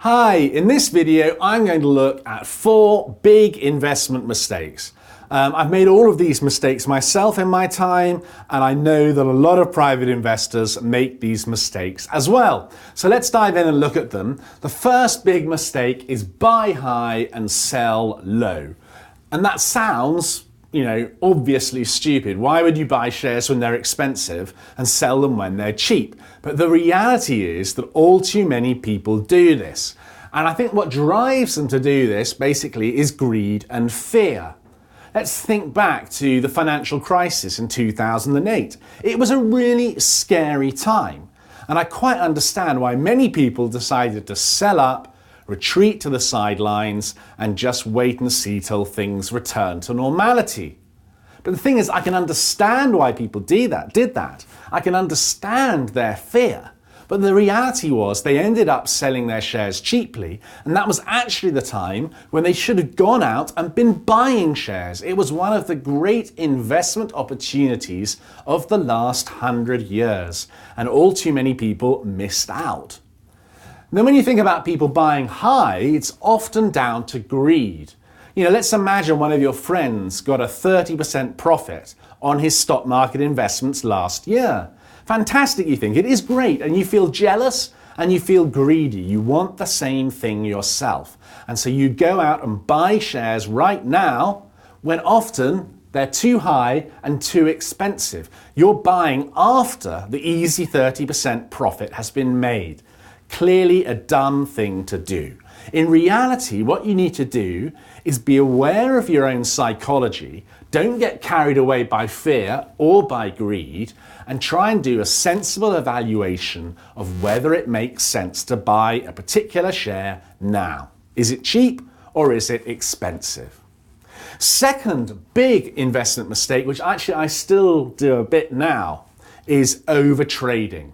Hi, in this video I'm going to look at 4 big investment mistakes. I've made all of these mistakes myself in my time, and I know that a lot of private investors make these mistakes as well. So let's dive in and look at them. The first big mistake is buy high and sell low. And that sounds, obviously stupid. Why would you buy shares when they're expensive and sell them when they're cheap? But the reality is that all too many people do this. And I think what drives them to do this basically is greed and fear. Let's think back to the financial crisis in 2008. It was a really scary time. And I quite understand why many people decided to sell up, retreat to the sidelines, and just wait and see till things return to normality. But the thing is, I can understand why people did that. I can understand their fear. But the reality was they ended up selling their shares cheaply, and that was actually the time when they should have gone out and been buying shares. It was one of the great investment opportunities of the last 100 years, and all too many people missed out. Then when you think about people buying high, it's often down to greed. Let's imagine one of your friends got a 30% profit on his stock market investments last year. Fantastic, you think. It is great, and you feel jealous and you feel greedy. You want the same thing yourself. And so you go out and buy shares right now when often they're too high and too expensive. You're buying after the easy 30% profit has been made. Clearly a dumb thing to do. In reality, what you need to do is be aware of your own psychology. Don't get carried away by fear or by greed, and try and do a sensible evaluation of whether it makes sense to buy a particular share now. Is it cheap or is it expensive? Second big investment mistake, which actually I still do a bit now, is overtrading.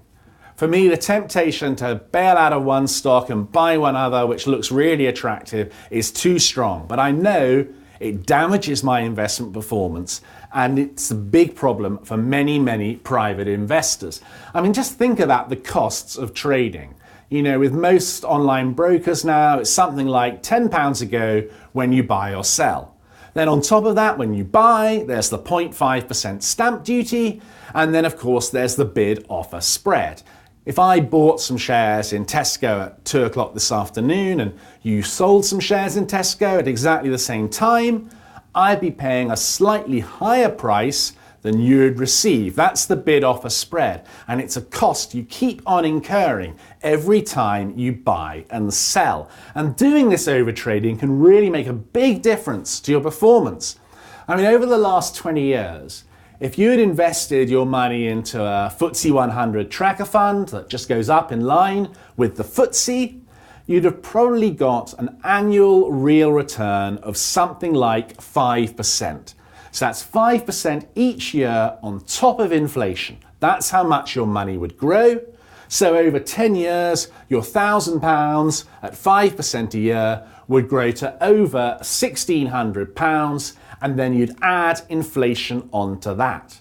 For me, the temptation to bail out of one stock and buy one other, which looks really attractive, is too strong. But I know it damages my investment performance, and it's a big problem for many private investors. Just think about the costs of trading. With most online brokers now, it's something like £10 a go when you buy or sell. Then on top of that, when you buy, there's the 0.5% stamp duty, and then of course there's the bid-offer spread. If I bought some shares in Tesco at 2 o'clock this afternoon and you sold some shares in Tesco at exactly the same time, I'd be paying a slightly higher price than you'd receive. That's the bid-offer spread, and it's a cost you keep on incurring every time you buy and sell. And doing this overtrading can really make a big difference to your performance. Over the last 20 years, if you had invested your money into a FTSE 100 tracker fund that just goes up in line with the FTSE, you'd have probably got an annual real return of something like 5%. So that's 5% each year on top of inflation. That's how much your money would grow. So over 10 years, your £1,000 at 5% a year would grow to over £1,600, and then you'd add inflation onto that.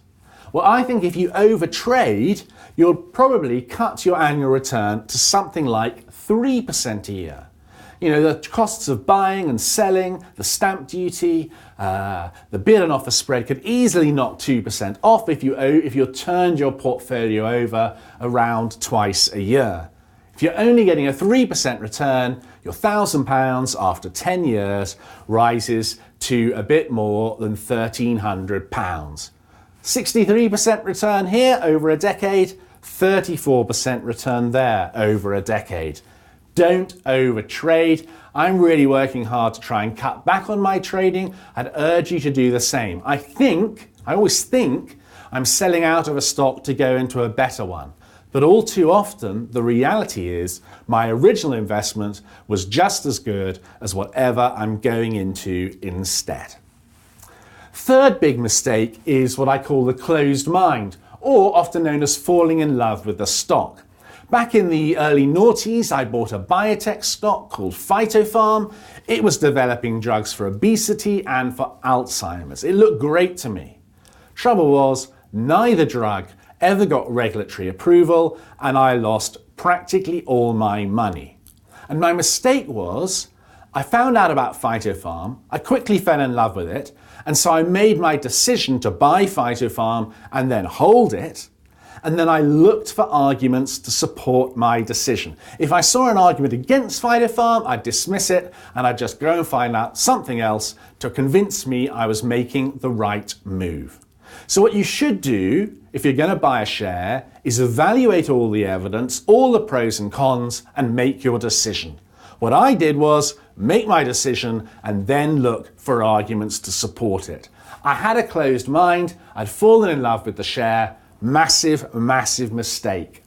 Well, I think if you overtrade, you'll probably cut your annual return to something like 3% a year. The costs of buying and selling, the stamp duty, the bid and offer spread could easily knock 2% off if you turned your portfolio over around twice a year. If you're only getting a 3% return, your £1,000 after 10 years rises to a bit more than £1,300. 63% return here over a decade, 34% return there over a decade. Don't overtrade. I'm really working hard to try and cut back on my trading. I'd urge you to do the same. I always think I'm selling out of a stock to go into a better one. But all too often, the reality is my original investment was just as good as whatever I'm going into instead. Third big mistake is what I call the closed mind, or often known as falling in love with the stock. Back in the early noughties, I bought a biotech stock called Phytopharm. It was developing drugs for obesity and for Alzheimer's. It looked great to me. Trouble was, neither drug ever got regulatory approval, and I lost practically all my money. And my mistake was, I found out about Phytofarm, I quickly fell in love with it, and so I made my decision to buy Phytofarm and then hold it, and then I looked for arguments to support my decision. If I saw an argument against Phytofarm, I'd dismiss it, and I'd just go and find out something else to convince me I was making the right move. So what you should do if you're going to buy a share is evaluate all the evidence, all the pros and cons, and make your decision. What I did was make my decision and then look for arguments to support it. I had a closed mind, I'd fallen in love with the share, massive, massive mistake.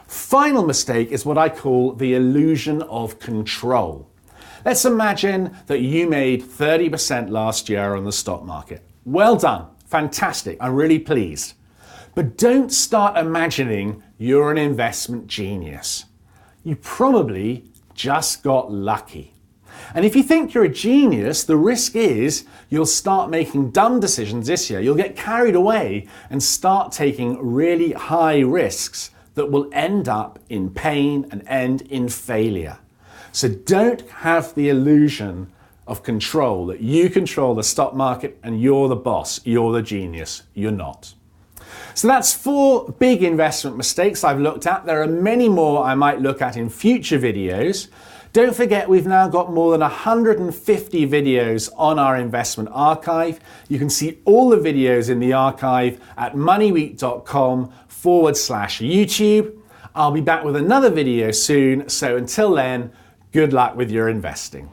Final mistake is what I call the illusion of control. Let's imagine that you made 30% last year on the stock market. Well done. Fantastic, I'm really pleased. But don't start imagining you're an investment genius. You probably just got lucky. And if you think you're a genius, the risk is you'll start making dumb decisions this year. You'll get carried away and start taking really high risks that will end up in pain and end in failure. So don't have the illusion of control, that you control the stock market and you're the boss, you're the genius. You're not. So that's 4 big investment mistakes I've looked at. There are many more I might look at in future videos. Don't forget, we've now got more than 150 videos on our investment archive. You can see all the videos in the archive at moneyweek.com/YouTube. I'll be back with another video soon, so until then, good luck with your investing.